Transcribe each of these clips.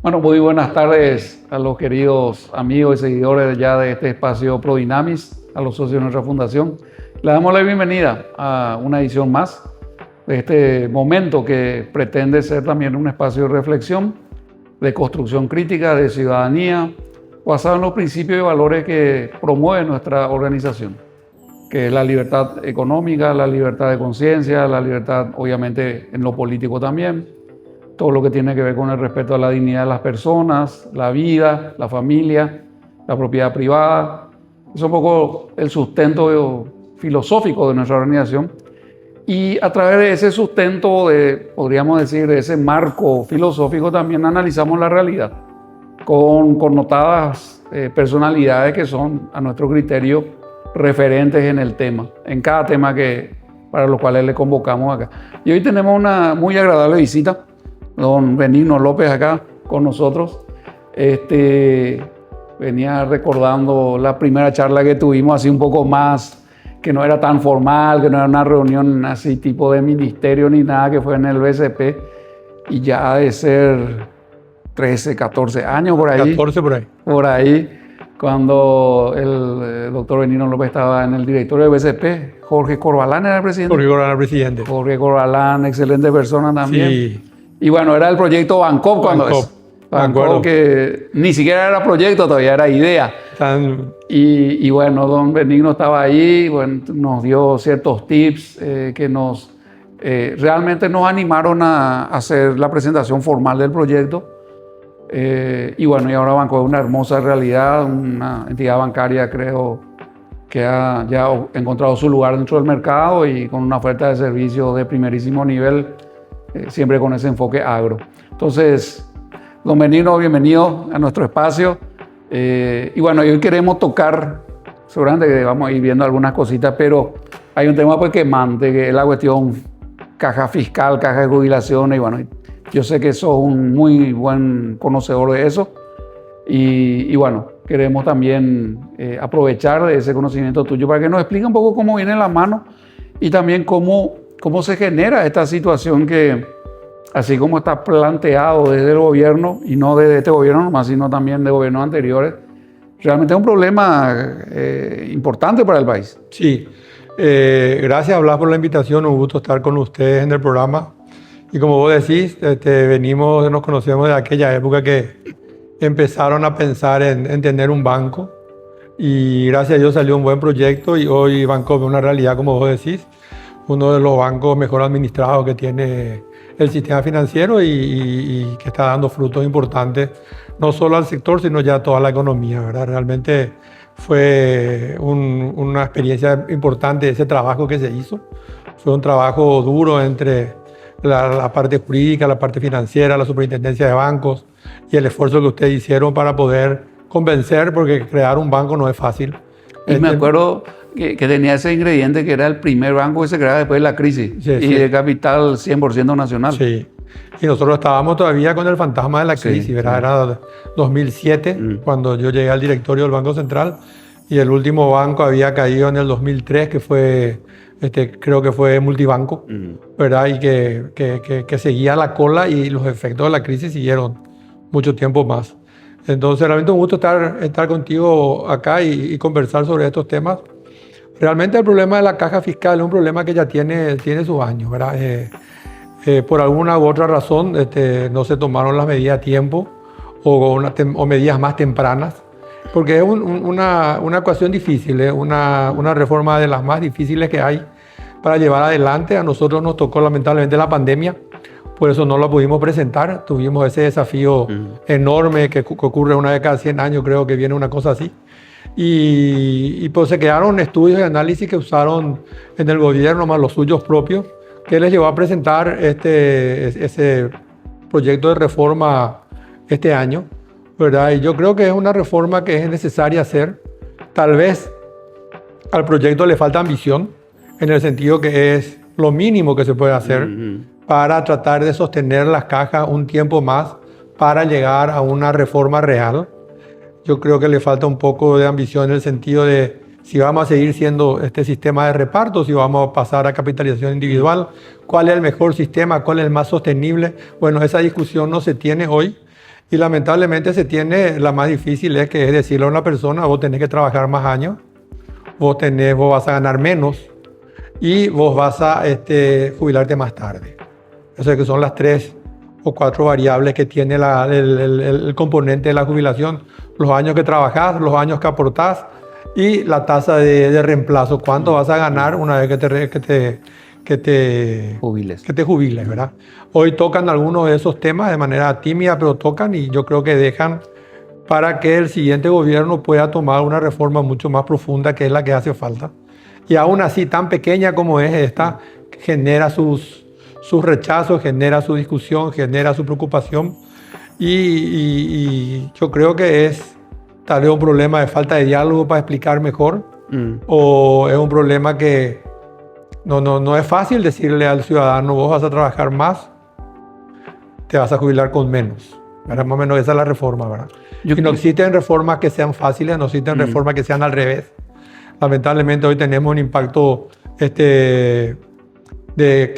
Bueno, muy buenas tardes a los queridos amigos y seguidores ya de este espacio ProDynamis, a los socios de nuestra fundación. Le damos la bienvenida a una edición más de este momento que pretende ser también un espacio de reflexión, de construcción crítica, de ciudadanía, basado en los principios y valores que promueve nuestra organización, que es la libertad económica, la libertad de conciencia, la libertad obviamente en lo político también, todo lo que tiene que ver con el respeto a la dignidad de las personas, la vida, la familia, la propiedad privada. Es un poco el sustento filosófico de nuestra organización. Y a través de ese sustento, podríamos decir, de ese marco filosófico, también analizamos la realidad con connotadas personalidades que son, a nuestro criterio, referentes en el tema, en cada tema para los cuales le convocamos acá. Y hoy tenemos una muy agradable visita. Don Benigno López acá con nosotros. Venía recordando la primera charla que tuvimos, así un poco más, que no era tan formal, que no era una reunión así tipo de ministerio ni nada, que fue en el BCP, y ya ha de ser 13, 14 años por ahí. 14 por ahí. Por ahí, cuando el doctor Benigno López estaba en el directorio del BCP. Jorge Corbalán era el presidente. Jorge Corbalán el presidente. Jorge Corbalán, excelente persona también. Sí. Y bueno, era el proyecto Bancop cuando es. Bancop que ni siquiera era proyecto, todavía era idea. Y bueno, don Benigno estaba ahí, bueno, nos dio ciertos tips que realmente nos animaron a hacer la presentación formal del proyecto. Y bueno, y ahora Bancop es una hermosa realidad, una entidad bancaria, creo, que ha ya encontrado su lugar dentro del mercado y con una oferta de servicios de primerísimo nivel, siempre con ese enfoque agro. Entonces, don Benigno, bienvenido a nuestro espacio. Y bueno, hoy queremos tocar, seguramente que vamos a ir viendo algunas cositas, pero hay un tema pues quemante, que es la cuestión caja fiscal, caja de jubilaciones, y bueno, yo sé que sos un muy buen conocedor de eso, y bueno, queremos también aprovechar de ese conocimiento tuyo para que nos explique un poco cómo viene la mano y también cómo se genera esta situación que, así como está planteado desde el gobierno, y no desde este gobierno nomás, sino también de gobiernos anteriores, realmente es un problema importante para el país. Sí, gracias Blas por la invitación, un gusto estar con ustedes en el programa. Y como vos decís, nos conocemos de aquella época que empezaron a pensar en tener un banco, y gracias a Dios salió un buen proyecto, y hoy Bancop es una realidad, como vos decís, uno de los bancos mejor administrados que tiene el sistema financiero y que está dando frutos importantes, no solo al sector, sino ya a toda la economía, ¿verdad? Realmente fue una experiencia importante ese trabajo que se hizo. Fue un trabajo duro entre la parte jurídica, la parte financiera, la superintendencia de bancos y el esfuerzo que ustedes hicieron para poder convencer, porque crear un banco no es fácil. Y me acuerdo que tenía ese ingrediente que era el primer banco que se creaba después de la crisis, sí, y de capital 100% nacional. Sí, y nosotros estábamos todavía con el fantasma de la crisis, ¿verdad? Sí. Era 2007 cuando yo llegué al directorio del Banco Central, y el último banco había caído en el 2003, que fue, creo que fue Multibanco, ¿verdad? Y que seguía la cola, y los efectos de la crisis siguieron mucho tiempo más. Entonces, realmente un gusto estar contigo acá y conversar sobre estos temas. Realmente el problema de la caja fiscal es un problema que ya tiene sus años, ¿verdad? Por alguna u otra razón no se tomaron las medidas a tiempo o medidas más tempranas, porque es una ecuación difícil, una reforma de las más difíciles que hay para llevar adelante. A nosotros nos tocó lamentablemente la pandemia, por eso no la pudimos presentar. Tuvimos ese desafío enorme que ocurre una vez cada 100 años, creo que viene una cosa así. Y pues se quedaron estudios y análisis que usaron en el gobierno, más los suyos propios, que les llevó a presentar ese proyecto de reforma este año, ¿verdad? Y yo creo que es una reforma que es necesaria hacer. Tal vez al proyecto le falta ambición, en el sentido que es lo mínimo que se puede hacer para tratar de sostener las cajas un tiempo más para llegar a una reforma real. Yo creo que le falta un poco de ambición en el sentido de si vamos a seguir siendo este sistema de reparto, si vamos a pasar a capitalización individual, cuál es el mejor sistema, cuál es el más sostenible. Bueno, esa discusión no se tiene hoy, Y lamentablemente se tiene, la más difícil es que es decirle a una persona, vos tenés que trabajar más años, vos vas a ganar menos y vos vas a jubilarte más tarde. Eso es que son las 3 o 4 variables que tiene el componente de la jubilación: los años que trabajás, los años que aportás y la tasa de reemplazo. ¿Cuánto vas a ganar una vez que te jubiles, ¿verdad? Hoy tocan algunos de esos temas de manera tímida, pero tocan, y yo creo que dejan para que el siguiente gobierno pueda tomar una reforma mucho más profunda, que es la que hace falta. Y aún así, tan pequeña como es esta, genera sus rechazos, genera su discusión, genera su preocupación. Y yo creo que es tal vez un problema de falta de diálogo para explicar mejor, o es un problema que no es fácil decirle al ciudadano: vos vas a trabajar más, te vas a jubilar con menos. ¿Verdad? Más o menos esa es la reforma, ¿verdad? Y no existen reformas que sean fáciles, no existen reformas que sean al revés. Lamentablemente hoy tenemos un impacto que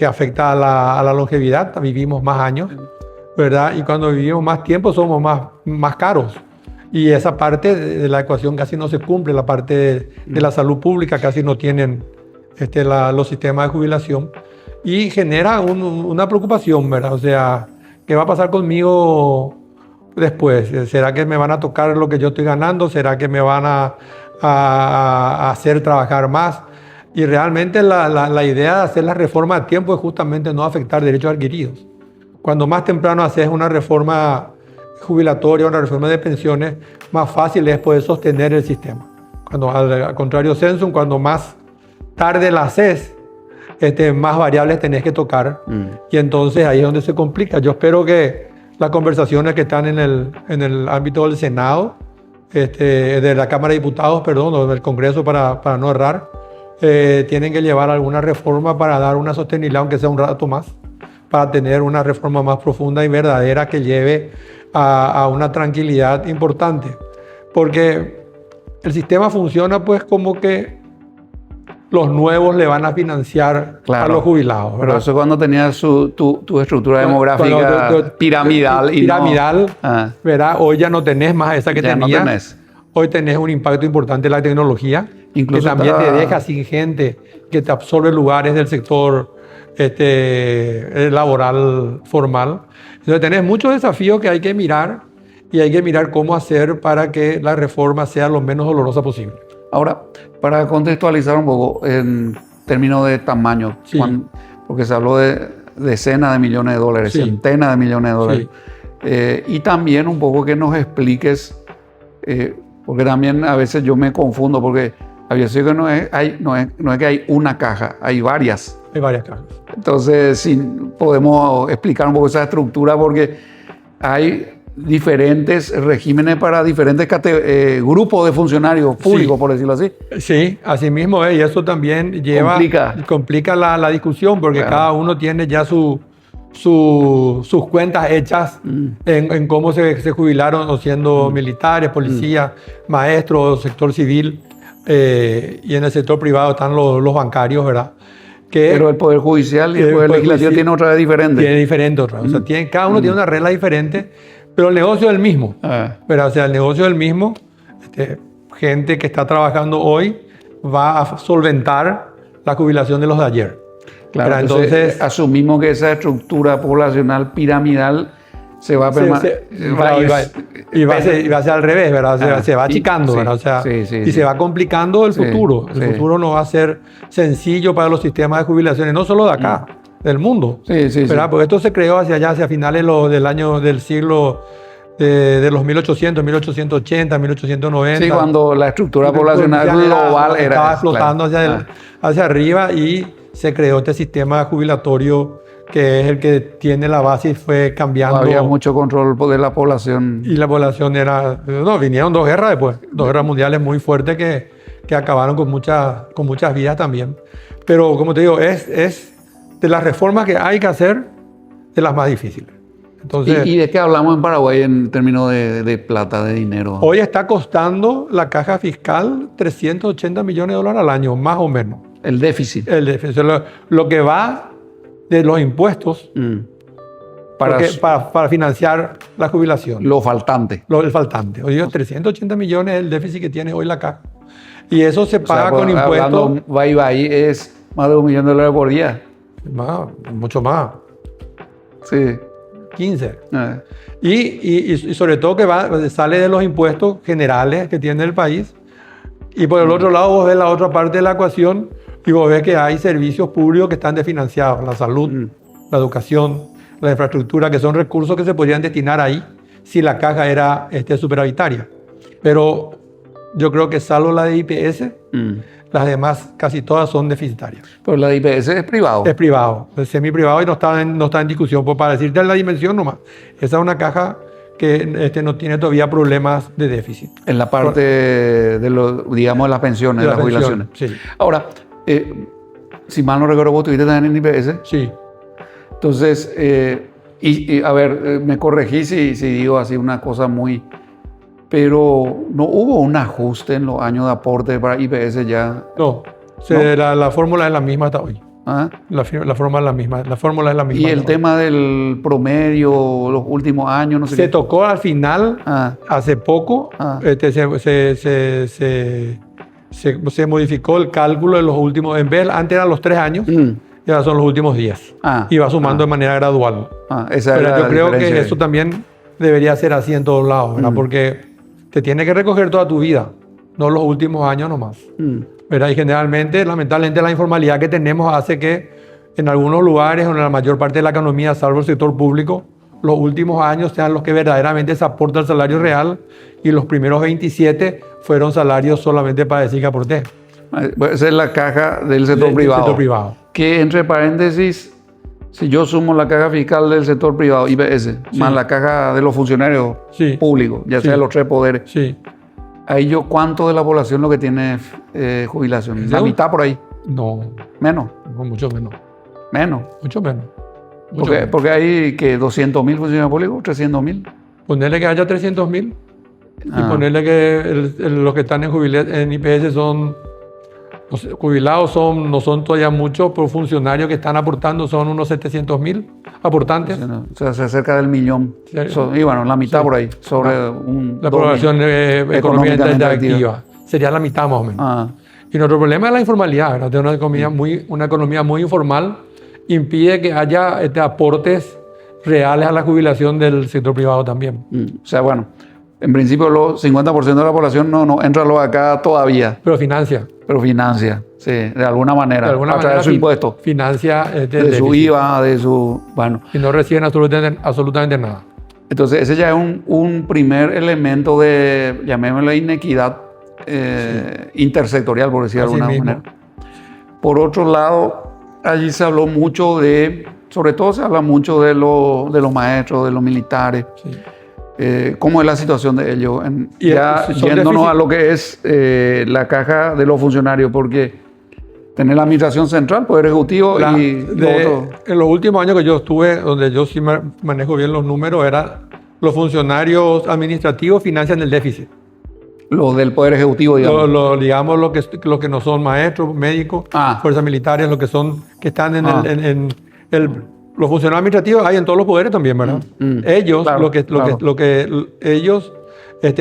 afecta a la longevidad. Vivimos más años, ¿verdad? Y cuando vivimos más tiempo somos más caros. Y esa parte de la ecuación casi no se cumple. La parte de la salud pública casi no tienen los sistemas de jubilación. Y genera una preocupación, ¿verdad? O sea, ¿qué va a pasar conmigo después? ¿Será que me van a tocar lo que yo estoy ganando? ¿Será que me van a hacer trabajar más? Y realmente la idea de hacer la reforma a tiempo es justamente no afectar derechos adquiridos. Cuando más temprano haces una reforma jubilatoria, una reforma de pensiones, más fácil es poder sostener el sistema. Al contrario, Sensum, cuando más tarde la haces, más variables tenés que tocar. Y entonces ahí es donde se complica. Yo espero que las conversaciones que están en el ámbito del Senado, de la Cámara de Diputados, perdón, o del Congreso, para no errar, tienen que llevar alguna reforma para dar una sostenibilidad, aunque sea un rato más, para tener una reforma más profunda y verdadera que lleve a una tranquilidad importante. Porque el sistema funciona pues como que los nuevos le van a financiar a los jubilados, ¿verdad? Pero eso cuando tenías tu estructura demográfica piramidal. ¿Verdad? Hoy ya no tenés más esa que tenías. Hoy tenés un impacto importante en la tecnología, incluso que también te deja sin gente, que te absorbe lugares del sector laboral formal. Entonces tenés muchos desafíos que hay que mirar, y hay que mirar cómo hacer para que la reforma sea lo menos dolorosa posible. Ahora, para contextualizar un poco, en términos de tamaño, porque se habló de decenas de millones de dólares, centenas de millones de dólares, y también un poco que nos expliques, porque también a veces yo me confundo, porque a veces que no es que hay una caja, hay varias. Hay varias cajas. Entonces, si podemos explicar un poco esa estructura, porque hay diferentes regímenes para diferentes grupos de funcionarios públicos, por decirlo así. Sí, así mismo es, y eso también complica la discusión, porque cada uno tiene ya sus cuentas hechas en cómo se jubilaron, o siendo militares, policías, maestros, sector civil, y en el sector privado están los bancarios, ¿verdad? Pero el Poder Judicial y el Poder Legislativo tienen otra vez diferente. Tiene diferente otra. O sea, cada uno tiene una regla diferente, pero el negocio es el mismo. Pero, o sea, el negocio es el mismo. Gente que está trabajando hoy va a solventar la jubilación de los de ayer. Claro, entonces asumimos que esa estructura poblacional piramidal se va a y va a ser al revés, ¿verdad? Se va achicando, ¿verdad? O sea, y se va complicando el futuro. El futuro no va a ser sencillo para los sistemas de jubilaciones, no solo de acá, del mundo. ¿verdad? Porque esto se creó hacia finales del siglo de los 1800, 1880, 1890. Sí, cuando la estructura poblacional global estaba explotando hacia arriba, y se creó este sistema jubilatorio que es el que tiene la base y fue cambiando. Había mucho control de la población. Y la población vinieron 2 guerras después, 2 guerras mundiales muy fuertes que acabaron con muchas vidas también. Pero como te digo, es de las reformas que hay que hacer, de las más difíciles. Entonces, ¿Y de qué hablamos en Paraguay en términos de plata, de dinero? Hoy está costando la caja fiscal 380 millones de dólares al año, más o menos. El déficit. El déficit. Lo que va de los impuestos para financiar la jubilación. Lo faltante. El faltante. Oye, 380 millones es el déficit que tiene hoy la caja. Y eso se paga con impuestos. Va es más de $1 millón por día. Mucho más. Sí. 15. Y sobre todo que sale de los impuestos generales que tiene el país. Y por el otro lado vos ves la otra parte de la ecuación y vos ves que hay servicios públicos que están desfinanciados. La salud, la educación, la infraestructura, que son recursos que se podrían destinar ahí si la caja era superavitaria. Pero yo creo que salvo la de IPS, las demás casi todas son deficitarias. Pero la de IPS es privado. Es privado, es semi-privado y no está en discusión. Pues para decirte la dimensión nomás, esa es una caja que no tiene todavía problemas de déficit. En la parte de las pensiones, de las jubilaciones. Sí. Ahora, si mal no recuerdo, vos estuviste también en IPS. Sí. Entonces, a ver, me corregí si digo así una cosa muy... Pero no hubo un ajuste en los años de aporte para IPS ya. No, la fórmula es la misma hasta hoy. ¿Ah? La fórmula es la misma. Y el tema del promedio, los últimos años, no sé se qué. tocó al final, hace poco, se modificó el cálculo de los últimos, antes eran los 3 años, y ahora son los últimos 10. Y va sumando de manera gradual. Pero yo creo que eso también debería ser así en todos lados, ¿verdad? Porque te tiene que recoger toda tu vida, no los últimos años nomás. ¿Verdad? Y generalmente, lamentablemente, la informalidad que tenemos hace que en algunos lugares o en la mayor parte de la economía, salvo el sector público, los últimos años sean los que verdaderamente se aporta el salario real y los primeros 27 fueron salarios solamente para decir que aporté. Esa es la caja del sector privado. Sector privado. Que entre paréntesis, si yo sumo la caja fiscal del sector privado, IPS, más la caja de los funcionarios públicos, ya sea los 3 poderes, ahí yo, ¿cuánto de la población lo que tiene jubilación? ¿La mitad por ahí? No. ¿Menos? No, mucho menos. ¿Menos? Mucho menos. Porque hay que 200.000 funcionarios públicos, 300.000. Ponerle que haya 300.000 y ponerle que los que están en IPS son jubilados, no son todavía muchos, pero funcionarios que están aportando son unos 700.000 aportantes. O sea, se acerca del 1.000.000. Y bueno, la mitad por ahí, sobre la población económicamente activa. Sería la mitad más o menos. Y nuestro problema es la informalidad, ¿verdad? De una economía muy informal impide que haya aportes reales a la jubilación del sector privado también. O sea, bueno, en principio los 50% de la población no entra acá todavía. Pero financia, sí, de alguna manera. A través de su impuesto. Financia de su IVA, de su... Bueno. Y no reciben absolutamente nada. Entonces ese ya es un primer elemento de, llamémosle, inequidad intersectorial, por decir de alguna manera. Por otro lado, allí se habló mucho sobre todo se habla mucho de los maestros, de los militares. ¿Cómo es la situación de ellos? Ya yéndonos a lo que es la caja de los funcionarios, porque tener la administración central, poder ejecutivo en los últimos años que yo estuve, donde yo sí manejo bien los números, los funcionarios administrativos financian el déficit. Los del Poder Ejecutivo, digamos. Digamos, los que no son maestros, médicos, fuerzas militares, los que están en los funcionarios administrativos hay en todos los poderes también, ¿verdad? Ellos, claro, lo que ellos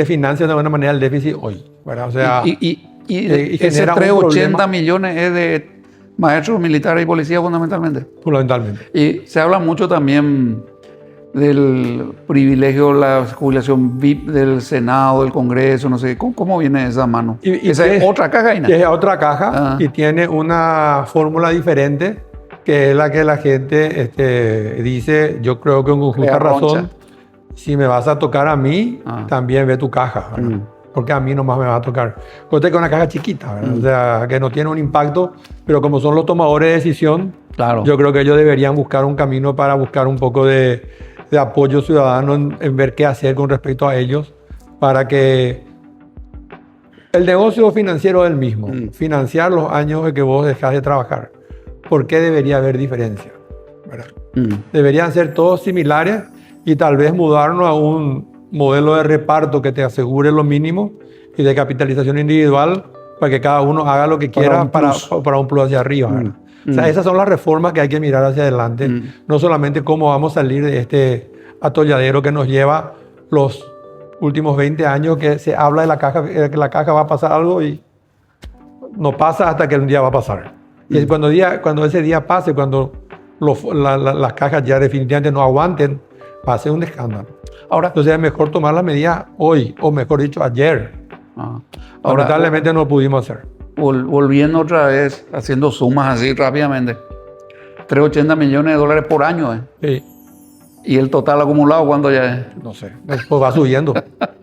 financian de alguna manera el déficit hoy, ¿verdad? O sea, y ese 380 millones es de maestros, militares y policías fundamentalmente. Fundamentalmente. Y se habla mucho también del privilegio, la jubilación VIP del Senado, del Congreso, no sé, ¿cómo viene esa mano? Esa es otra caja, Ina. Es otra caja y tiene una fórmula diferente, que es la que la gente dice, yo creo que con justa razón, si me vas a tocar a mí, también ve tu caja, porque a mí nomás me va a tocar. Conté que es una caja chiquita, ¿verdad? O sea, que no tiene un impacto, pero como son los tomadores de decisión, yo creo que ellos deberían buscar un camino para buscar un poco de apoyo ciudadano en ver qué hacer con respecto a ellos, para que el negocio financiero es el mismo, financiar los años de que vos dejás de trabajar. ¿Por qué debería haber diferencia? Deberían ser todos similares y tal vez mudarnos a un modelo de reparto que te asegure lo mínimo y de capitalización individual para que cada uno haga lo que quiera para un plus hacia arriba. O sea, esas son las reformas que hay que mirar hacia adelante. No solamente cómo vamos a salir de este atolladero que nos lleva los últimos 20 años, que se habla de la caja, que la caja va a pasar algo y no pasa hasta que un día va a pasar. Y cuando ese día pase, cuando las cajas ya definitivamente no aguanten, va a ser un escándalo. Ahora, entonces es mejor tomar las medidas hoy, o mejor dicho, ayer. Ahora, lamentablemente no lo pudimos hacer. Volviendo otra vez, haciendo sumas así rápidamente, 380 millones de dólares por año. Sí. ¿Y el total acumulado cuánto ya es? No sé, pues va subiendo.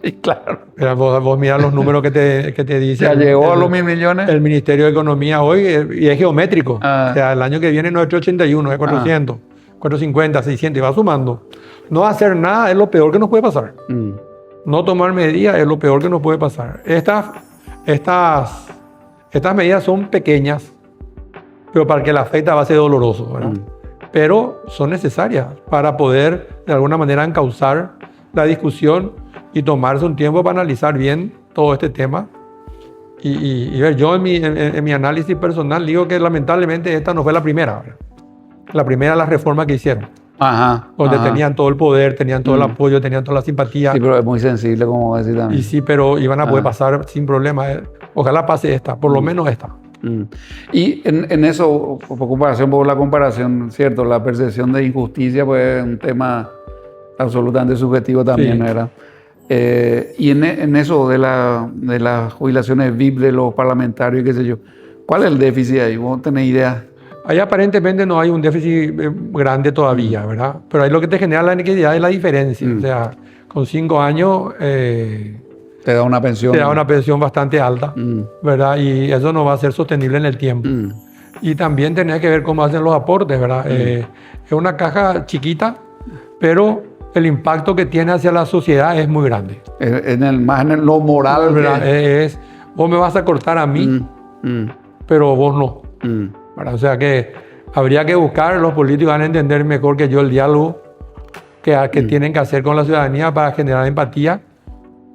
Y claro. Pero vos mirás los números que te dice. ¿Ya llegó a los 1.000 millones? El Ministerio de Economía hoy, y es geométrico. O sea, el año que viene no es 381, es 400, 450, 600, y va sumando. No hacer nada es lo peor que nos puede pasar. No tomar medidas es lo peor que nos puede pasar. Estas medidas son pequeñas, pero para que la afecta va a ser doloroso, ¿verdad? Pero son necesarias para poder de alguna manera encauzar la discusión y tomarse un tiempo para analizar bien todo este tema. Y ver, yo en mi análisis personal digo que lamentablemente esta no fue la primera, ¿verdad? La primera de las reformas que hicieron. Donde tenían todo el poder, tenían todo el apoyo, tenían toda la simpatía. Sí, pero es muy sensible, como decir también. Y sí, pero iban a poder pasar sin problema. Ojalá pase esta, por lo menos esta. Y en eso, por la comparación, ¿cierto? La percepción de injusticia pues, es un tema absolutamente subjetivo también, ¿verdad? Y en eso de las jubilaciones VIP de los parlamentarios, qué sé yo, ¿cuál es el déficit ahí? ¿Vos tenés idea? Ahí aparentemente no hay un déficit grande todavía, ¿verdad? Pero ahí lo que te genera la inequidad es la diferencia. O sea, con 5 años... te da una pensión. Te da una pensión bastante alta, ¿verdad? Y eso no va a ser sostenible en el tiempo. Y también tenés que ver cómo hacen los aportes, ¿verdad? Es una caja chiquita, pero el impacto que tiene hacia la sociedad es muy grande. Más en lo moral, ¿verdad? Vos me vas a cortar a mí, pero vos no. ¿Verdad? O sea que habría que buscar, los políticos van a entender mejor que yo el diálogo que tienen que hacer con la ciudadanía para generar empatía,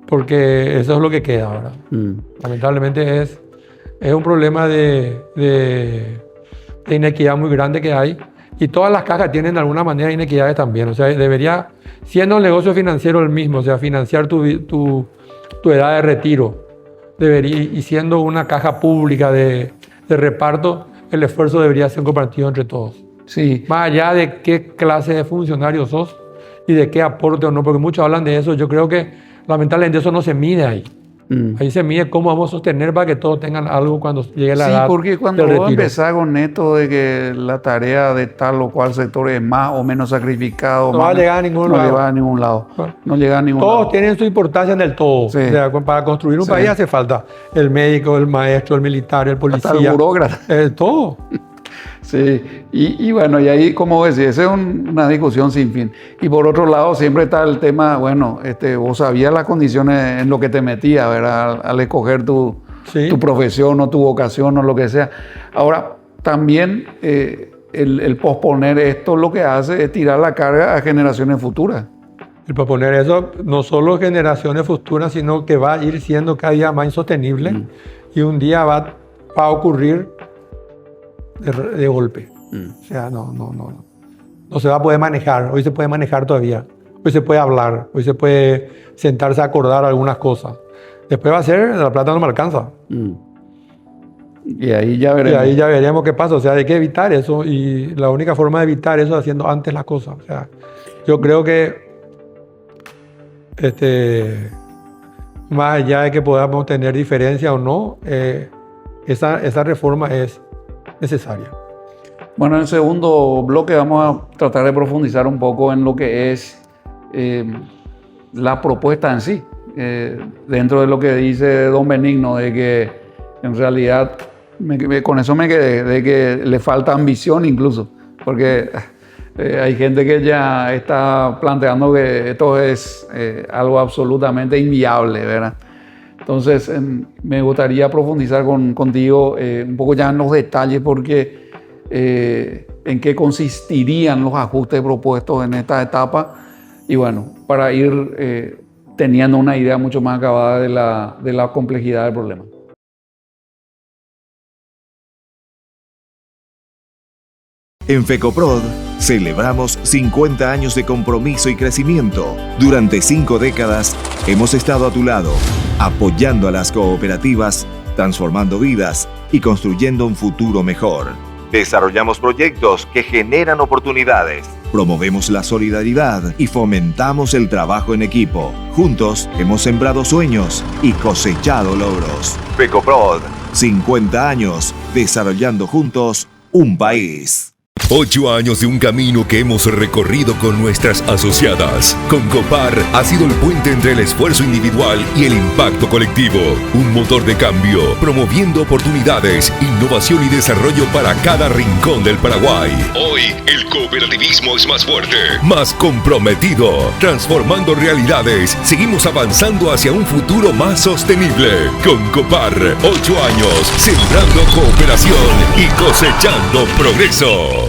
porque eso es lo que queda ahora. Lamentablemente es un problema de inequidad muy grande que hay, y todas las cajas tienen de alguna manera inequidades también. O sea, debería, siendo el negocio financiero el mismo, o sea, financiar tu edad de retiro, y siendo una caja pública de reparto, el esfuerzo debería ser compartido entre todos. Sí. Más allá de qué clase de funcionario sos y de qué aporte o no, porque muchos hablan de eso. Yo creo que lamentablemente eso no se mide ahí. Ahí se mide cómo vamos a sostener para que todos tengan algo cuando llegue la edad. Sí, porque cuando vos empezás con esto de que la tarea de tal o cual sector es más o menos sacrificado, no va a llegar a ningún lado. No llega a ningún lado. No llega a ningún lado. Todos tienen su importancia en el todo. Sí. O sea, para construir un país hace falta el médico, el maestro, el militar, el policía. Hasta el burócrata. Todo. Sí, y bueno, y ahí, como decía, esa es una discusión sin fin. Y por otro lado, siempre está el tema, bueno, vos sabías las condiciones en lo que te metías, ¿verdad? Al escoger tu profesión o tu vocación o lo que sea. Ahora, también el posponer esto lo que hace es tirar la carga a generaciones futuras. El posponer eso, no solo generaciones futuras, sino que va a ir siendo cada día más insostenible y un día va a ocurrir de golpe. O sea, no se va a poder manejar. Hoy se puede manejar todavía. Hoy se puede hablar. Hoy se puede sentarse a acordar algunas cosas. Después va a ser, la plata no me alcanza. Y ahí ya veremos. Y ahí ya veremos qué pasa. O sea, hay que evitar eso. Y la única forma de evitar eso es haciendo antes las cosas. O sea, yo creo que más allá de que podamos tener diferencia o no, esa reforma es necesaria. Bueno, en el segundo bloque vamos a tratar de profundizar un poco en lo que es la propuesta en sí, dentro de lo que dice don Benigno, de que en realidad, con eso me quedé, de que le falta ambición incluso, porque hay gente que ya está planteando que esto es algo absolutamente inviable, ¿verdad? Entonces, me gustaría profundizar contigo un poco ya en los detalles, porque en qué consistirían los ajustes propuestos en esta etapa, y bueno, para ir teniendo una idea mucho más acabada de la complejidad del problema. En FECOPROD celebramos 50 años de compromiso y crecimiento. Durante 5 décadas hemos estado a tu lado, apoyando a las cooperativas, transformando vidas y construyendo un futuro mejor. Desarrollamos proyectos que generan oportunidades. Promovemos la solidaridad y fomentamos el trabajo en equipo. Juntos hemos sembrado sueños y cosechado logros. FECOPROD, 50 años desarrollando juntos un país. 8 años de un camino que hemos recorrido con nuestras asociadas. Concopar ha sido el puente entre el esfuerzo individual y el impacto colectivo. Un motor de cambio, promoviendo oportunidades, innovación y desarrollo para cada rincón del Paraguay. Hoy, el cooperativismo es más fuerte, más comprometido, transformando realidades. Seguimos avanzando hacia un futuro más sostenible. Concopar, 8 años, sembrando cooperación y cosechando progreso.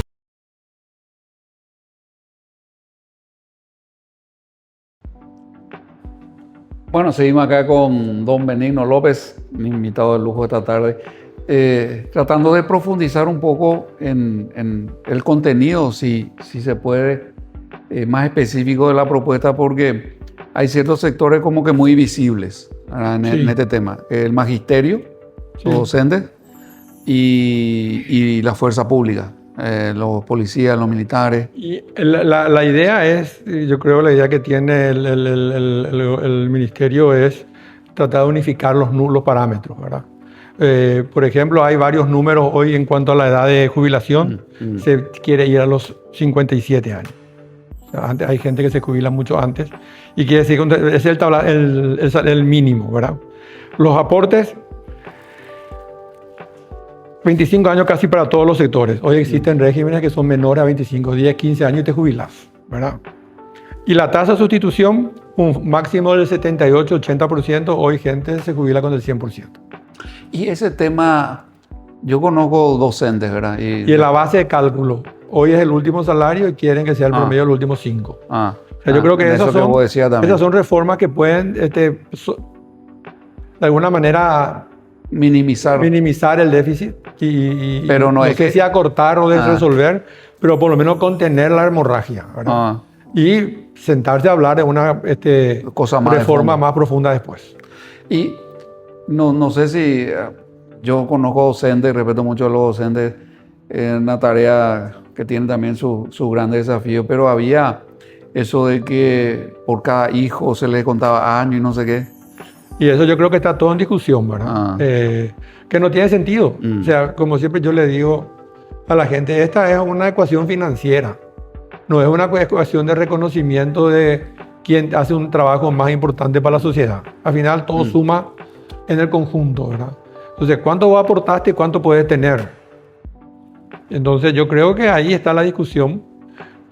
Bueno, seguimos acá con don Benigno López, mi invitado de lujo esta tarde, tratando de profundizar un poco en el contenido, si se puede, más específico de la propuesta, porque hay ciertos sectores como que muy visibles en este tema. El magisterio, los docentes y la fuerza pública. Los policías, los militares. Y la idea es, yo creo la idea que tiene el ministerio es tratar de unificar los parámetros, ¿verdad? Por ejemplo, hay varios números hoy en cuanto a la edad de jubilación. Se quiere ir a los 57 años. O sea, antes, hay gente que se jubila mucho antes. Y quiere decir que es el mínimo, ¿verdad? Los aportes, 25 años casi para todos los sectores. Hoy existen regímenes que son menores a 25, 10, 15 años y te jubilas, ¿verdad? Y la tasa de sustitución, un máximo del 78-80%. Hoy gente se jubila con el 100%. Y ese tema, yo conozco docentes, ¿verdad? Y la base de cálculo, hoy es el último salario y quieren que sea el promedio de los últimos 5. O sea, yo creo que esas son reformas que pueden, de alguna manera, minimizar el déficit pero no sé si acortar o resolver, pero por lo menos contener la hemorragia, ¿verdad? Y sentarse a hablar de una reforma más profunda después. Y no sé si yo conozco docentes, respeto mucho a los docentes, una tarea que tiene también su gran desafío, pero había eso de que por cada hijo se le contaba años y no sé qué. Y eso yo creo que está todo en discusión, ¿verdad? Que no tiene sentido. O sea, como siempre yo le digo a la gente, esta es una ecuación financiera. No es una ecuación de reconocimiento de quién hace un trabajo más importante para la sociedad. Al final todo suma en el conjunto, ¿verdad? Entonces, ¿cuánto vos aportaste y cuánto puedes tener? Entonces, yo creo que ahí está la discusión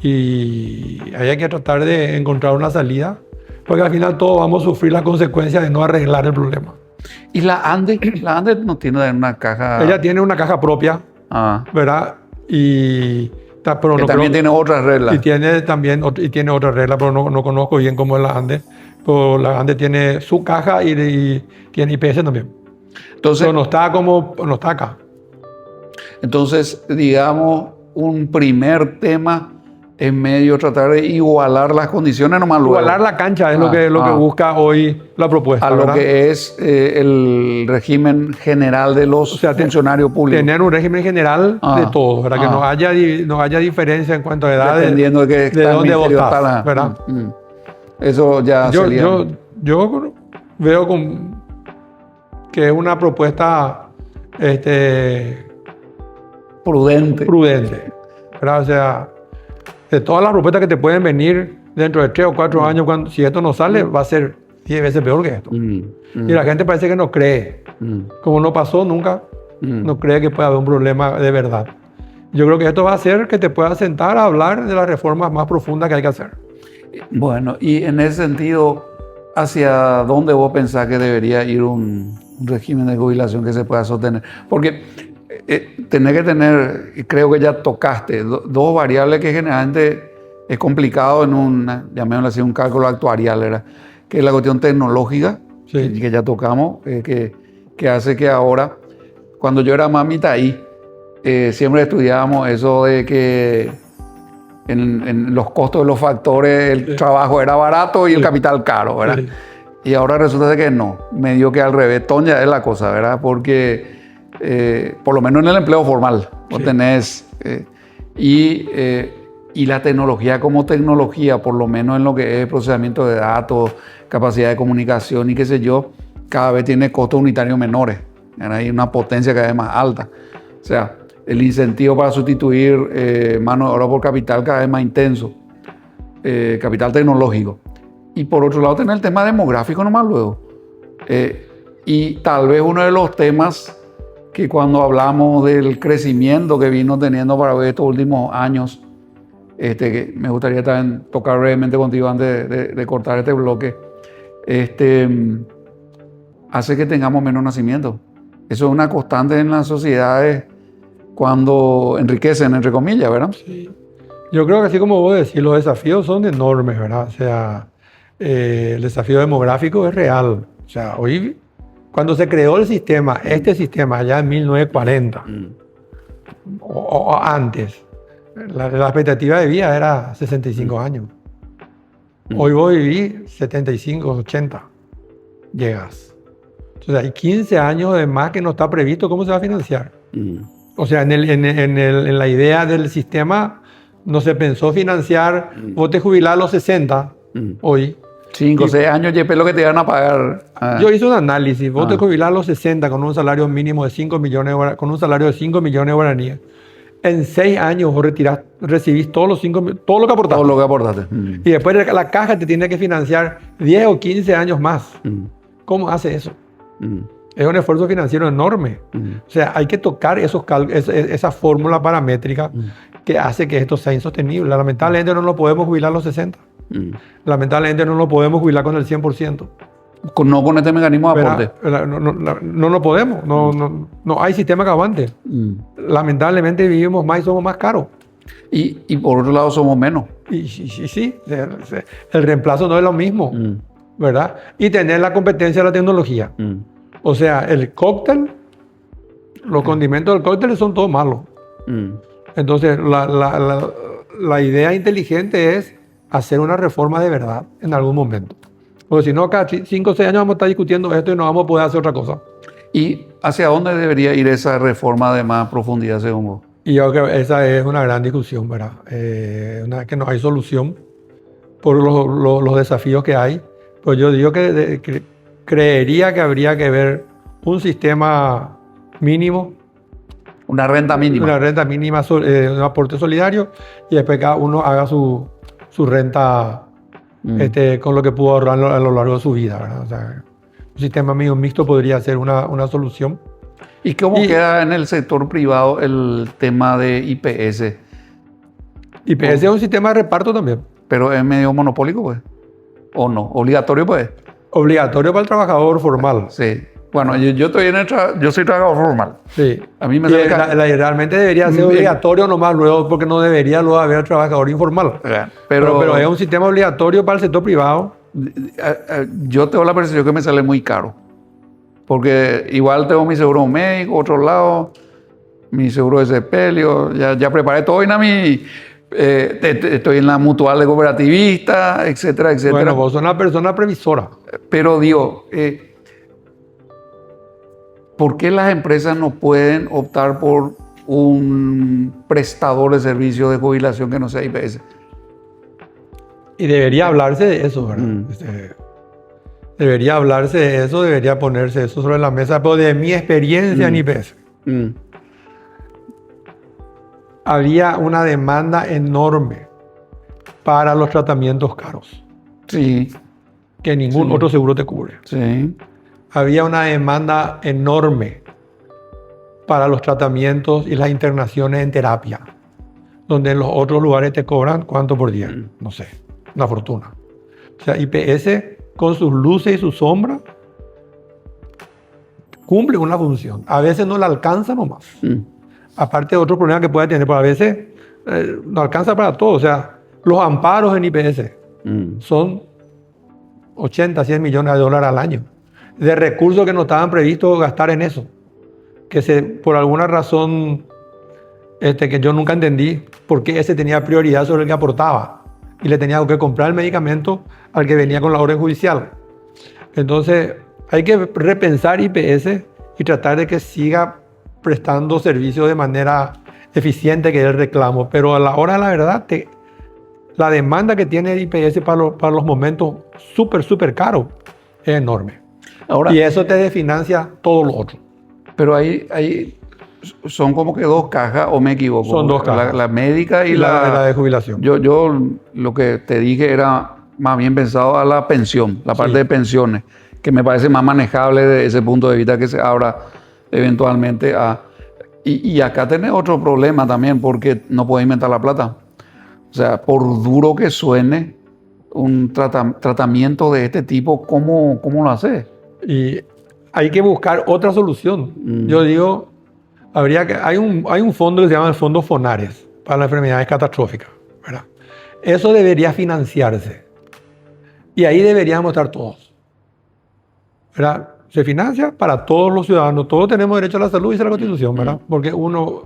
y ahí hay que tratar de encontrar una salida, porque al final todos vamos a sufrir las consecuencias de no arreglar el problema. ¿Y la ANDE no tiene una caja? Ella tiene una caja propia, ¿verdad? Pero que también tiene otras reglas. Y tiene otras reglas, pero no conozco bien cómo es la ANDE. Pero la ANDE tiene su caja y tiene IPS también. Entonces, pero no está acá. Entonces, digamos, un primer tema en medio tratar de igualar las condiciones nomás luego. Igualar la cancha es lo que busca hoy la propuesta. A lo que es el régimen general de los funcionarios públicos. Tener un régimen general de todos, ¿verdad? Que no haya diferencia en cuanto a edad. Dependiendo de dónde votar, ¿verdad? Eso ya sería... Yo veo que es una propuesta prudente, ¿verdad? O sea, de todas las propuestas que te pueden venir dentro de 3 o 4 años, si esto no sale, va a ser 10 veces peor que esto. Y la gente parece que no cree. Como no pasó nunca, no cree que pueda haber un problema de verdad. Yo creo que esto va a hacer que te puedas sentar a hablar de las reformas más profundas que hay que hacer. Bueno, y en ese sentido, ¿hacia dónde vos pensás que debería ir un régimen de jubilación que se pueda sostener? Porque tenés que tener, creo que ya tocaste, dos variables que generalmente es complicado en llamémoslo así, un cálculo actuarial, ¿verdad? Que es la cuestión tecnológica, que ya tocamos, que hace que ahora, cuando yo era mamita ahí, siempre estudiábamos eso de que en los costos de los factores el trabajo era barato y el capital caro, ¿verdad? Sí. Y ahora resulta que no, medio que al revés, ya es la cosa, ¿verdad? Porque por lo menos en el empleo formal, vos tenés... y la tecnología como tecnología, por lo menos en lo que es procesamiento de datos, capacidad de comunicación y qué sé yo, cada vez tiene costos unitarios menores. Hay una potencia cada vez más alta. O sea, el incentivo para sustituir mano de obra por capital cada vez más intenso, capital tecnológico. Y por otro lado, tener el tema demográfico nomás luego. Y tal vez uno de los temas que cuando hablamos del crecimiento que vino teniendo para estos últimos años, que me gustaría también tocar brevemente contigo antes de cortar este bloque, hace que tengamos menos nacimientos. Eso es una constante en las sociedades cuando enriquecen, entre comillas, ¿verdad? Sí. Yo creo que así como vos decís, los desafíos son enormes, ¿verdad? O sea, el desafío demográfico es real. O sea, hoy, cuando se creó el sistema, este sistema allá en 1940, o antes, la expectativa de vida era 65 años. Hoy vos vivís 75, 80, llegas. Entonces hay 15 años de más que no está previsto cómo se va a financiar. O sea, en la idea del sistema no se pensó financiar, vos te jubilás a los 60 hoy. 5 o 6 años, JP, lo que te van a pagar. Yo hice un análisis, vos te jubilás a los 60 con un salario mínimo de 5 millones, con un salario de 5 millones de guaraníes. En 6 años vos recibís todo lo que aportaste. Todo lo que aportaste. Y después la caja te tiene que financiar 10 o 15 años más. ¿Cómo hace eso? Es un esfuerzo financiero enorme. O sea, hay que tocar esa fórmula paramétrica que hace que esto sea insostenible. Lamentablemente no lo podemos jubilar a los 60. Lamentablemente no lo podemos jubilar con el 100%. No con este mecanismo de aporte. No lo podemos. No hay sistema que aguante. Lamentablemente vivimos más y somos más caros. Y por otro lado somos menos. Sí. El reemplazo no es lo mismo. ¿Verdad? Y tener la competencia de la tecnología. O sea, el cóctel, los condimentos del cóctel son todos malos. Entonces, la idea inteligente es hacer una reforma de verdad en algún momento. Porque si no, cada 5 o 6 años vamos a estar discutiendo esto y no vamos a poder hacer otra cosa. ¿Y hacia dónde debería ir esa reforma de más profundidad, según vos? Y yo creo que esa es una gran discusión, ¿verdad? Que no hay solución por los desafíos que hay. Pues yo digo que creería que habría que ver un sistema mínimo. Una renta mínima. Una renta mínima, un aporte solidario, y después cada uno haga su renta con lo que pudo ahorrar a lo largo de su vida, ¿verdad? O sea, un sistema medio mixto podría ser una solución. ¿Y cómo queda en el sector privado el tema de IPS? IPS es un sistema de reparto también. Pero es medio monopólico, pues. ¿O no? ¿Obligatorio, pues? Obligatorio para el trabajador formal. Sí. Bueno, yo soy trabajador formal. Sí. A mí me realmente debería ser obligatorio nomás luego, porque no debería luego haber trabajador informal. Pero es un sistema obligatorio para el sector privado. Yo tengo la percepción que me sale muy caro. Porque igual tengo mi seguro médico, otro lado, mi seguro de sepelio, ya preparé todo estoy en la mutual de cooperativista, etcétera, etcétera. Bueno, vos sos una persona previsora. Pero digo, ¿por qué las empresas no pueden optar por un prestador de servicios de jubilación que no sea IPS? Y debería hablarse de eso, ¿verdad? Debería hablarse de eso, debería ponerse eso sobre la mesa, pero de mi experiencia en IPS. Había una demanda enorme para los tratamientos caros. Sí. Que ningún otro seguro te cubre. Sí. Había una demanda enorme para los tratamientos y las internaciones en terapia, donde en los otros lugares te cobran ¿cuánto por día? No sé, una fortuna. O sea, IPS con sus luces y sus sombras cumple una función. A veces no la alcanza nomás. Aparte de otros problemas que puede tener, pero a veces no alcanza para todo. O sea, los amparos en IPS son 80, 100 millones de dólares al año de recursos que no estaban previstos gastar en eso, que por alguna razón que yo nunca entendí por qué ese tenía prioridad sobre el que aportaba y le tenía que comprar el medicamento al que venía con la orden judicial. Entonces hay que repensar IPS y tratar de que siga prestando servicios de manera eficiente, que es el reclamo, pero a la hora de la verdad la demanda que tiene el IPS para los momentos súper caros es enorme. Ahora, y eso te desfinancia todo lo otro. Pero ahí son como que dos cajas, ¿o me equivoco? Son dos cajas. La médica y la de jubilación. Yo lo que te dije era más bien pensado a la pensión, la parte de pensiones, que me parece más manejable desde ese punto de vista que se abra eventualmente a... Y acá tenés otro problema también, porque no puedes inventar la plata. O sea, por duro que suene un tratamiento de este tipo, ¿cómo lo haces? Y hay que buscar otra solución. Yo digo, hay un fondo que se llama el Fondo Fonares para las enfermedades catastróficas, ¿verdad? Eso debería financiarse. Y ahí deberíamos estar todos, ¿verdad? Se financia para todos los ciudadanos. Todos tenemos derecho a la salud, dice la Constitución, ¿verdad? Porque uno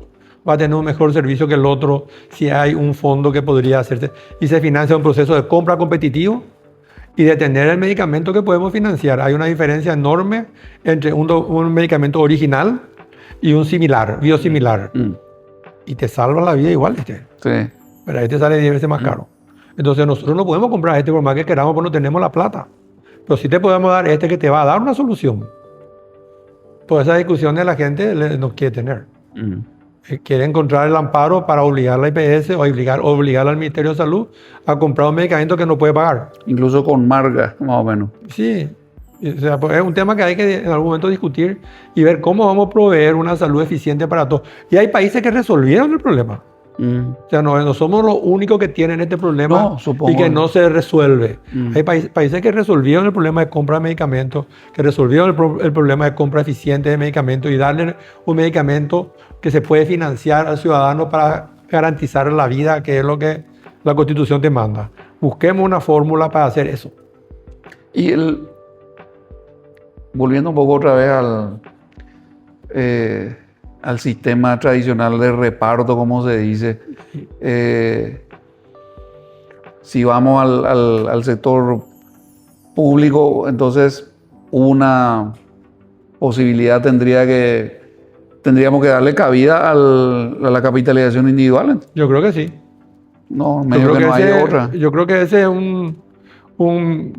va a tener un mejor servicio que el otro si hay un fondo que podría hacerse. Y se financia un proceso de compra competitivo y de tener el medicamento que podemos financiar. Hay una diferencia enorme entre un medicamento original y un similar, biosimilar. Y te salva la vida igual este. Sí. Pero este sale 10 veces más caro. Entonces nosotros no podemos comprar este por más que queramos, porque no tenemos la plata. Pero sí te podemos dar este que te va a dar una solución. Todas esas discusiones la gente no quiere tener. Quiere encontrar el amparo para obligar a la IPS o obligar al Ministerio de Salud a comprar un medicamento que no puede pagar. Incluso con marca, más o menos. Sí. O sea, pues es un tema que hay que en algún momento discutir y ver cómo vamos a proveer una salud eficiente para todos. Y hay países que resolvieron el problema. O sea, no somos los únicos que tienen este problema y que no se resuelve. Hay países que resolvieron el problema de compra de medicamentos, que resolvieron el problema de compra eficiente de medicamentos y darle un medicamento que se puede financiar al ciudadano para garantizar la vida, que es lo que la Constitución te manda. Busquemos una fórmula para hacer eso. Y volviendo un poco otra vez al sistema tradicional de reparto, como se dice, si vamos al sector público, entonces una posibilidad tendríamos que darle cabida a la capitalización individual. Yo creo que sí. No, medio que no hay otra. Yo creo que ese es un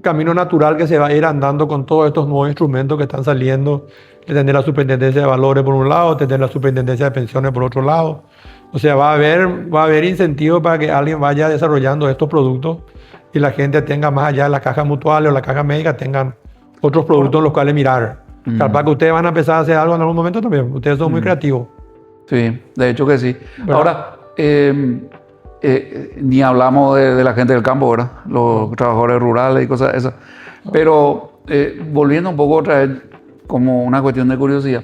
camino natural que se va a ir andando con todos estos nuevos instrumentos que están saliendo, de tener la superintendencia de valores por un lado, tener la superintendencia de pensiones por otro lado. O sea, va a haber incentivos para que alguien vaya desarrollando estos productos y la gente tenga, más allá de las cajas mutuales o las cajas médicas, tengan otros productos en los cuales mirar. Capaz que ustedes van a empezar a hacer algo en algún momento también. Ustedes son muy creativos. Sí, de hecho que sí. ¿Verdad? Ahora, ni hablamos de la gente del campo, ¿verdad? Los trabajadores rurales y cosas esas. Pero volviendo un poco otra vez, como una cuestión de curiosidad,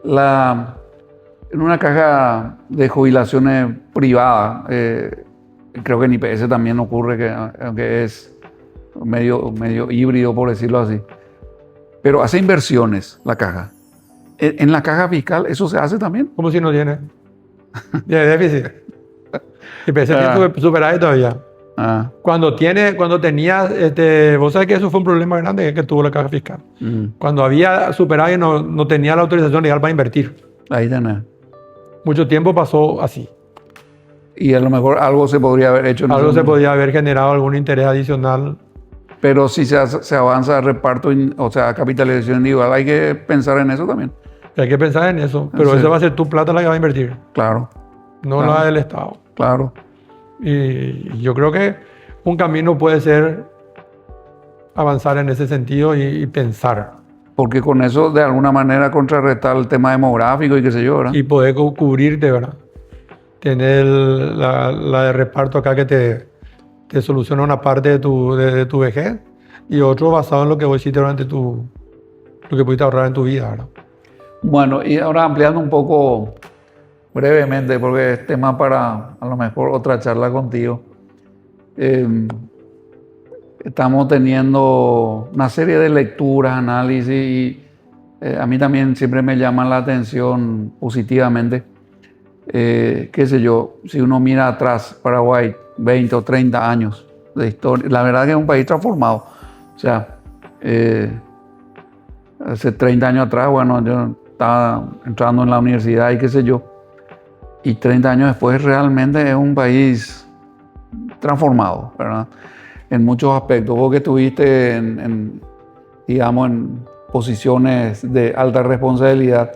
en una caja de jubilaciones privada, creo que en IPS también ocurre, que aunque es medio híbrido, por decirlo así, pero hace inversiones la caja. En la caja fiscal, ¿eso se hace también? ¿Cómo si no tiene? Tiene déficit. IPS tiene superávit todavía. Cuando tenía, vos sabés que eso fue un problema grande que tuvo la caja fiscal. Cuando había superávit no tenía la autorización legal para invertir. Ahí tenés. Mucho tiempo pasó así. Y a lo mejor algo se podría haber hecho. Algo se podría haber generado algún interés adicional. Pero si se avanza a reparto, o sea, capitalización individual, hay que pensar en eso también. Hay que pensar en eso, pero esa va a ser tu plata la que va a invertir. Claro. No la del Estado. Claro. Y yo creo que un camino puede ser avanzar en ese sentido y pensar. Porque con eso, de alguna manera, contrarrestar el tema demográfico y qué sé yo, ¿verdad? Y poder cubrirte, ¿verdad? Tener la de reparto acá que te soluciona una parte de tu vejez y otro basado en lo que vos hiciste durante lo que pudiste ahorrar en tu vida, ¿verdad? Bueno, y ahora ampliando un poco brevemente, porque es tema para a lo mejor otra charla contigo. Estamos teniendo una serie de lecturas, análisis, y a mí también siempre me llaman la atención positivamente qué sé yo, si uno mira atrás, Paraguay, 20 o 30 años de historia, la verdad que es un país transformado. O sea, hace 30 años atrás, bueno, yo estaba entrando en la universidad y qué sé yo, y 30 años después realmente es un país transformado, ¿verdad? En muchos aspectos. Vos que estuviste digamos, en posiciones de alta responsabilidad,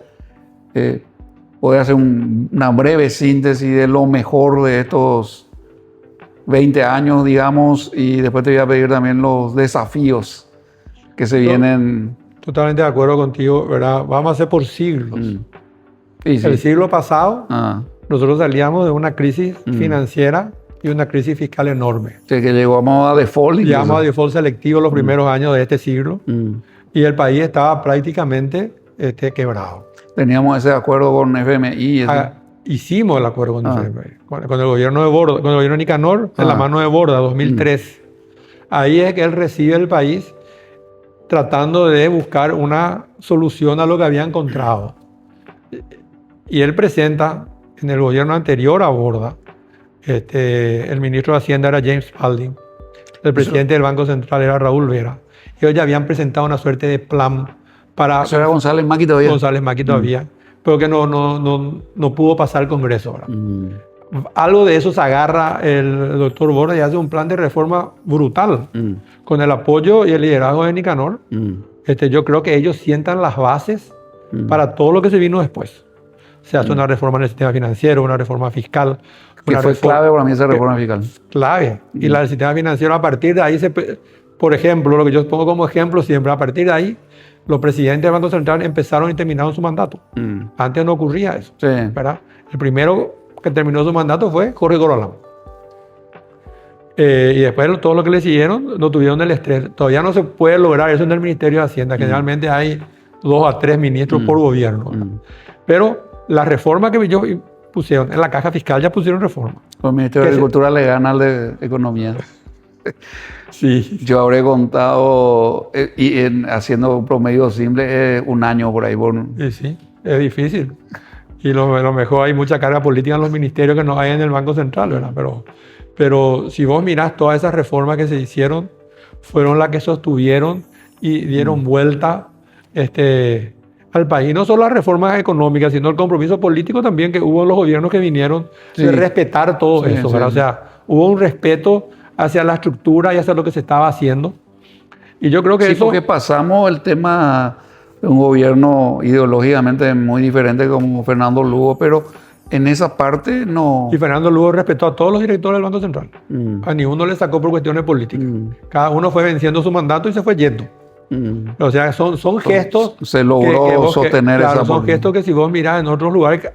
podés hacer una breve síntesis de lo mejor de estos 20 años, digamos, y después te voy a pedir también los desafíos que se vienen. Totalmente de acuerdo contigo, ¿verdad? Vamos a hacer por siglos. Sí. El siglo pasado, nosotros salíamos de una crisis financiera y una crisis fiscal enorme. Sí, que llegamos a default. Llegamos a default selectivo los primeros años de este siglo y el país estaba prácticamente quebrado. Teníamos ese acuerdo con FMI. Hicimos el acuerdo con FMI, con el gobierno de Borda, con el gobierno de Nicanor, en la mano de Borda, 2003. Ahí es que él recibe el país tratando de buscar una solución a lo que había encontrado. Y él presenta en el gobierno anterior a Borda, el ministro de Hacienda era James Spalding, el presidente del Banco Central era Raúl Vera. Ellos ya habían presentado una suerte de plan para... Eso era González Maqui todavía. González Maqui todavía, pero que no pudo pasar el Congreso. Algo de eso se agarra el doctor Borda y hace un plan de reforma brutal, con el apoyo y el liderazgo de Nicanor. Yo creo que ellos sientan las bases para todo lo que se vino después. Se hace una reforma en el sistema financiero, una reforma fiscal. Que fue clave para mí esa reforma fiscal. Clave. Y la del sistema financiero, a partir de ahí, por ejemplo, lo que yo pongo como ejemplo siempre, a partir de ahí, los presidentes del Banco Central empezaron y terminaron su mandato. Antes no ocurría eso. Sí. ¿Verdad? El primero que terminó su mandato fue Jorge Corralán. Y después todo lo que le siguieron no tuvieron el estrés. Todavía no se puede lograr eso en el Ministerio de Hacienda. Generalmente hay 2 a 3 ministros por gobierno. Pero la reforma que ellos pusieron en la caja fiscal ya pusieron reforma. El Ministerio de Agricultura le gana al de Economía. Sí. Yo habré contado, haciendo un promedio simple, un año por ahí. Sí, es difícil. Y lo mejor, hay mucha carga política en los ministerios que no hay en el Banco Central, ¿verdad? Pero si vos mirás, todas esas reformas que se hicieron fueron las que sostuvieron y dieron vuelta al país. No solo las reformas económicas, sino el compromiso político también que hubo en los gobiernos que vinieron de respetar todo eso, ¿verdad? O sea, hubo un respeto hacia la estructura y hacia lo que se estaba haciendo. Y yo creo que eso... porque pasamos el tema de un gobierno ideológicamente muy diferente como Fernando Lugo, pero en esa parte no... Y Fernando Lugo respetó a todos los directores del Banco Central. A ninguno le sacó por cuestiones políticas. Cada uno fue venciendo su mandato y se fue yendo. O sea, son gestos... Se logró sostener esa... Son gestos que si vos mirás en otros lugares...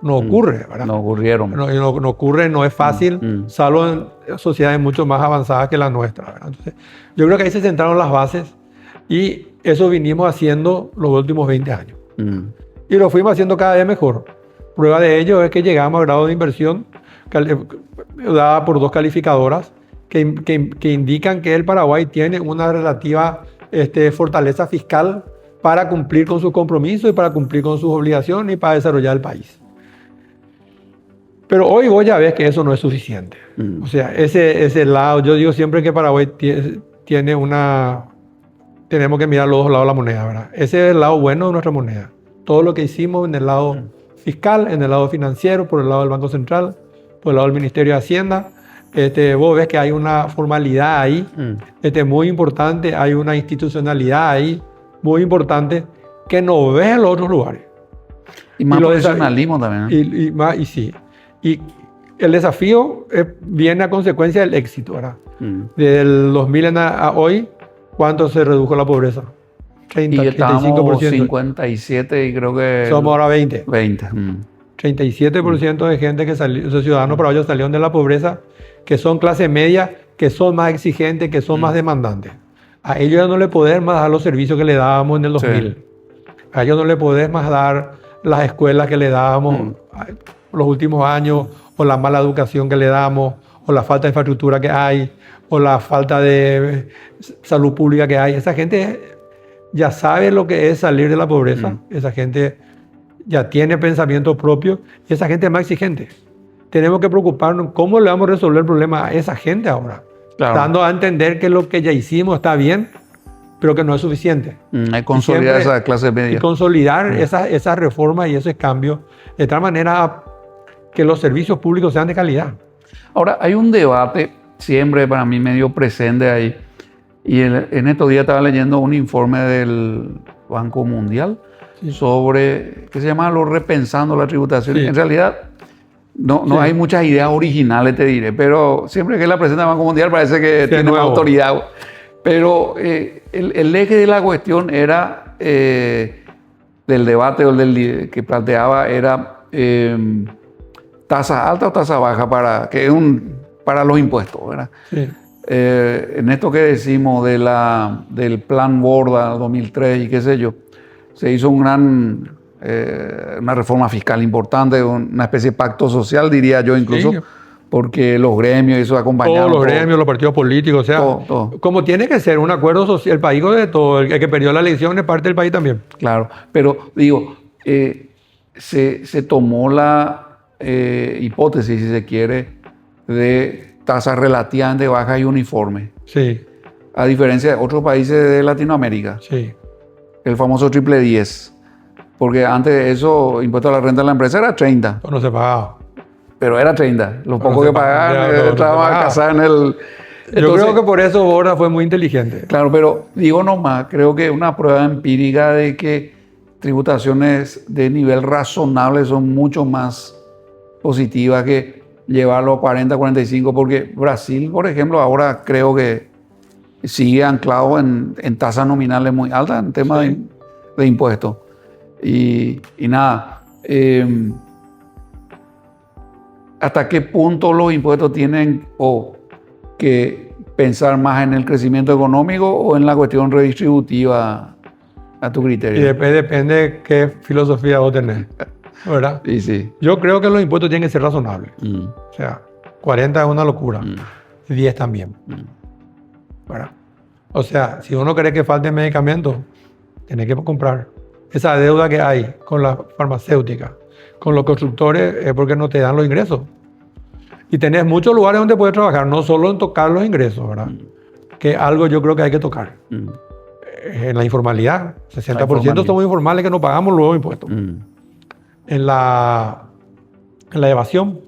No ocurre, ¿verdad? No ocurrieron. No ocurre, no es fácil, salvo en sociedades mucho más avanzadas que la nuestra, ¿verdad? Entonces, yo creo que ahí se sentaron las bases y eso vinimos haciendo los últimos 20 años. Y lo fuimos haciendo cada vez mejor. Prueba de ello es que llegamos a grado de inversión dada por 2 calificadoras que indican que el Paraguay tiene una relativa fortaleza fiscal para cumplir con sus compromisos y para cumplir con sus obligaciones y para desarrollar el país. Pero hoy vos ya ves que eso no es suficiente. O sea, ese lado, yo digo siempre que Paraguay tiene tenemos que mirar los 2 lados de la moneda, ¿verdad? Ese es el lado bueno de nuestra moneda. Todo lo que hicimos en el lado fiscal, en el lado financiero, por el lado del Banco Central, por el lado del Ministerio de Hacienda, vos ves que hay una formalidad ahí, muy importante, hay una institucionalidad ahí, muy importante, que no ves en los otros lugares. Y más profesionalismo también. Y sí. Y el desafío viene a consecuencia del éxito, ¿verdad? Desde el 2000 a hoy, ¿cuánto se redujo la pobreza? 30, y estábamos 35%. 57 y creo que... Somos ahora 20. 37% de gente que salió, esos ciudadanos paraguayos salieron de la pobreza, que son clase media, que son más exigentes, que son más demandantes. A ellos ya no le podés más dar los servicios que le dábamos en el 2000. A ellos no le podés más dar las escuelas que le dábamos los últimos años, o la mala educación que le damos, o la falta de infraestructura que hay, o la falta de salud pública que hay. Esa gente ya sabe lo que es salir de la pobreza. Esa gente ya tiene pensamiento propio y esa gente es más exigente. Tenemos que preocuparnos cómo le vamos a resolver el problema a esa gente ahora. Claro. Dando a entender que lo que ya hicimos está bien, pero que no es suficiente. Hay que consolidar esa clase media. Y consolidar esas reformas y esos cambios de tal manera que los servicios públicos sean de calidad. Ahora, hay un debate siempre para mí medio presente ahí. Y en estos días estaba leyendo un informe del Banco Mundial sobre, que se llama lo repensando la tributación. En realidad, no hay muchas ideas originales, te diré, pero siempre que la presenta el Banco Mundial parece que tiene más autoridad. Pero el eje de la cuestión era, del debate que planteaba, era tasa alta o tasa baja para los impuestos, ¿verdad? Sí. En esto que decimos del plan Borda 2003 y qué sé yo, se hizo una reforma fiscal importante, una especie de pacto social, diría yo incluso, porque los gremios y eso acompañaron. Todos los gremios, los partidos políticos, o sea, todo. Como tiene que ser un acuerdo social, el país de todo, el que perdió la elección es parte del país también. Claro, pero digo, se tomó la hipótesis, si se quiere, de tasas relativamente bajas y uniformes. Sí. A diferencia de otros países de Latinoamérica. Sí. El famoso triple 10. Porque antes de eso, impuesto a la renta de la empresa era 30. No se pagaba. Pero era 30. Lo poco que pagaban, estaban casados en el... Entonces, yo creo que por eso Borda fue muy inteligente. Claro, pero digo nomás, creo que una prueba empírica de que tributaciones de nivel razonable son mucho más positivas que llevarlo a 40, 45, porque Brasil, por ejemplo, ahora creo que sigue anclado en tasas nominales muy altas en temas de impuestos. Y nada, ¿hasta qué punto los impuestos tienen que pensar más en el crecimiento económico o en la cuestión redistributiva a tu criterio? Y depende de qué filosofía vos tenés, ¿verdad? Sí. Yo creo que los impuestos tienen que ser razonables. O sea, 40 es una locura, 10 también. ¿Verdad? O sea, si uno cree que falten medicamentos, tiene que comprar. Esa deuda que hay con las farmacéuticas, con los constructores, es porque no te dan los ingresos. Y tenés muchos lugares donde puedes trabajar, no solo en tocar los ingresos, ¿verdad? Que algo yo creo que hay que tocar. En la informalidad, 60% somos informales que no pagamos luego impuestos. En la evasión.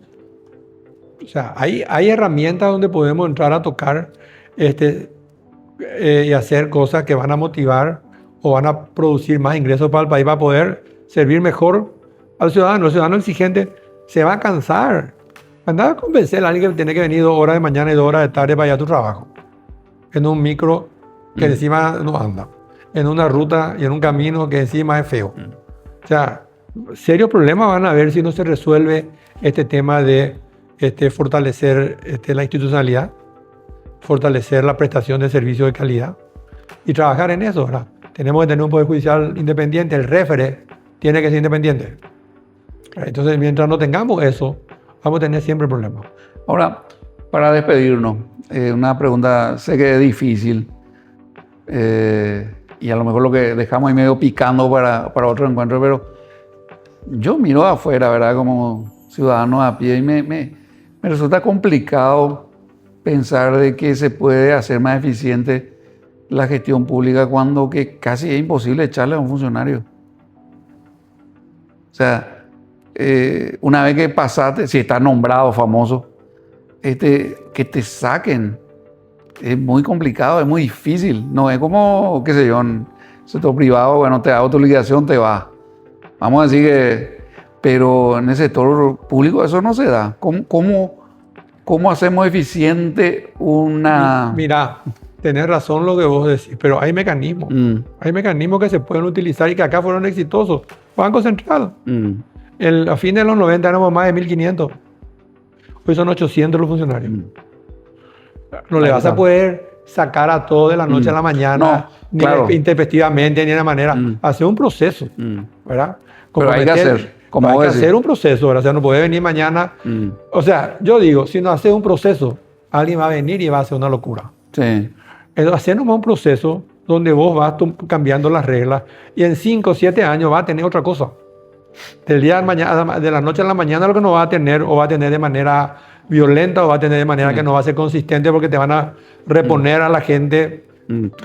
O sea, hay herramientas donde podemos entrar a tocar y hacer cosas que van a motivar o van a producir más ingresos para el país, para poder servir mejor al ciudadano. El ciudadano exigente se va a cansar. Andar a convencer a alguien que tiene que venir 2 horas de mañana y 2 horas de tarde para ir a tu trabajo. En un micro que encima no anda. En una ruta y en un camino que encima es feo. O sea, serios problemas van a haber si no se resuelve este tema de fortalecer la institucionalidad, fortalecer la prestación de servicios de calidad y trabajar en eso, ¿verdad? Tenemos que tener un poder judicial independiente, el réfere tiene que ser independiente. Entonces, mientras no tengamos eso, vamos a tener siempre problemas. Ahora, para despedirnos, una pregunta, sé que es difícil y a lo mejor lo que dejamos ahí medio picando para otro encuentro, pero yo miro afuera, ¿verdad? Como ciudadano a pie y me resulta complicado pensar de que se puede hacer más eficiente la gestión pública cuando que casi es imposible echarle a un funcionario. O sea, una vez que pasaste, si estás nombrado famoso, que te saquen es muy complicado, es muy difícil. No es como, qué sé yo, en el sector privado, bueno, te da tu liquidación, te va. Vamos a decir que, pero en el sector público eso no se da. ¿Cómo hacemos eficiente una...? Mira, tenés razón lo que vos decís, pero hay mecanismos. Hay mecanismos que se pueden utilizar y que acá fueron exitosos. Banco Central. A fines de los 90 éramos más de 1.500. Hoy son 800 los funcionarios. No le vas a poder sacar a todos de la noche a la mañana, no, claro, ni intempestivamente, ni de manera. Hacer un proceso, ¿verdad? Pero hay que hacer. Hay que hacer un proceso, ¿verdad? O sea, no puede venir mañana. O sea, yo digo, si no haces un proceso, alguien va a venir y va a hacer una locura. Sí. Hacer nomás un proceso donde vos vas cambiando las reglas y en 5 o 7 años vas a tener otra cosa. Del día de mañana, de la noche a la mañana, lo que no va a tener, o va a tener de manera violenta, o va a tener de manera que no va a ser consistente, porque te van a reponer a la gente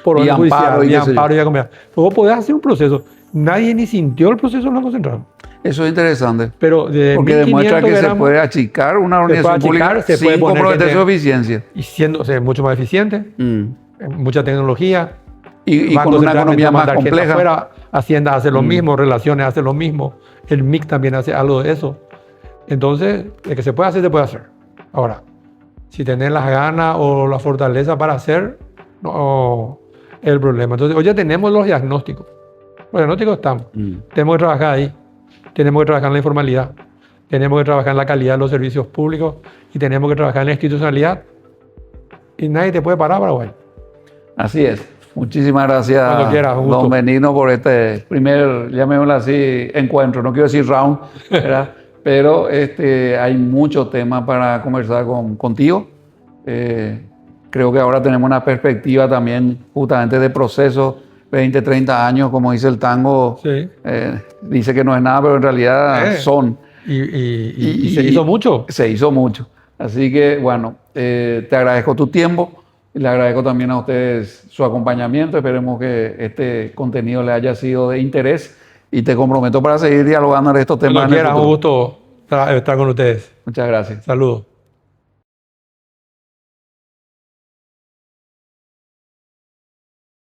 por orden judicial, y amparo y acompañar. Vos podés hacer un proceso. Nadie ni sintió el proceso del Banco Central. Eso es interesante. Pero porque demuestra que se puede achicar una organización pública sin comprometer su eficiencia. Y siendo mucho más eficiente, mucha tecnología. Y con una economía más compleja. Afuera, Hacienda hace lo mismo, Relaciones hace lo mismo, el MIC también hace algo de eso. Entonces, de que se puede hacer, se puede hacer. Ahora, si tenés las ganas o la fortaleza para hacer, no es el problema. Entonces, hoy ya tenemos los diagnósticos. Los diagnósticos están. Tenemos que trabajar ahí. Tenemos que trabajar en la informalidad. Tenemos que trabajar en la calidad de los servicios públicos y tenemos que trabajar en la institucionalidad. Y nadie te puede parar, Paraguay. Así es. Muchísimas gracias, don Benigno, por este primer, llamémoslo así, encuentro. No quiero decir round, ¿verdad? Pero hay muchos temas para conversar contigo. Creo que ahora tenemos una perspectiva también justamente de proceso, 20, 30 años, como dice el tango. Sí. Dice que no es nada, pero en realidad son. Y se hizo mucho. Se hizo mucho. Así que, bueno, te agradezco tu tiempo. Le agradezco también a ustedes su acompañamiento. Esperemos que este contenido les haya sido de interés y te comprometo para seguir dialogando en estos temas. Un gusto estar con ustedes. Muchas gracias. Saludos.